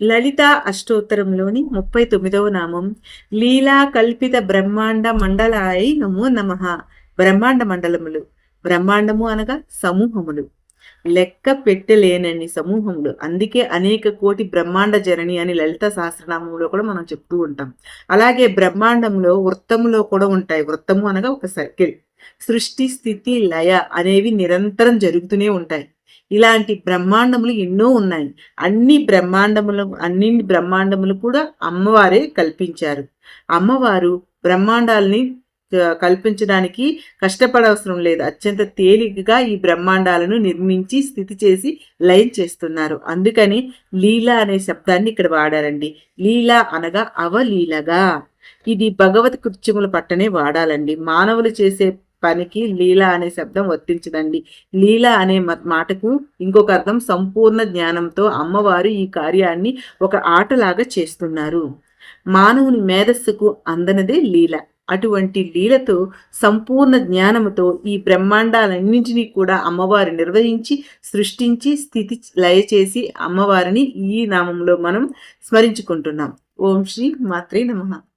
లలితా అష్టోత్తరంలోని 39వ నామం లీలా కల్పిత బ్రహ్మాండ మండలాయ నమో నమః. బ్రహ్మాండ మండలములు, బ్రహ్మాండము అనగా సమూహములు, లెక్క పెట్టలేనన్ని సమూహములు. అందుకే అనేక కోటి బ్రహ్మాండ జనని అని లలిత సహస్రనామంలో కూడా మనం చెప్తూ ఉంటాం. అలాగే బ్రహ్మాండంలో వృత్తములో కూడా ఉంటాయి. వృత్తము అనగా ఒక సర్కిల్. సృష్టి, స్థితి, లయ అనేవి నిరంతరం జరుగుతూనే ఉంటాయి. ఇలాంటి బ్రహ్మాండములు ఎన్నో ఉన్నాయి. అన్ని బ్రహ్మాండములు కూడా అమ్మవారే కల్పించారు. అమ్మవారు బ్రహ్మాండాలని కల్పించడానికి కష్టపడవసరం లేదు. అత్యంత తేలికగా ఈ బ్రహ్మాండాలను నిర్మించి స్థితి చేసి లయం చేస్తున్నారు. అందుకని లీల అనే శబ్దాన్ని ఇక్కడ వాడారండి. లీల అనగా అవలీలగా. ఇది భగవత్ కృత్యముల పట్టనే వాడాలండి. మానవులు చేసే పనికి లీల అనే శబ్దం వర్తించదండి. లీల అనే మాటకు ఇంకొక అర్థం సంపూర్ణ జ్ఞానంతో అమ్మవారు ఈ కార్యాన్ని ఒక ఆటలాగా చేస్తున్నారు. మానవుని మేధస్సుకు అందనదే లీల. అటువంటి లీలతో సంపూర్ణ జ్ఞానముతో ఈ బ్రహ్మాండాలన్నింటినీ కూడా అమ్మవారు నిర్వహించి సృష్టించి స్థితి లయ చేసి అమ్మవారిని ఈ నామంలో మనం స్మరించుకుంటున్నాం. ఓం శ్రీ మాత్రే నమః.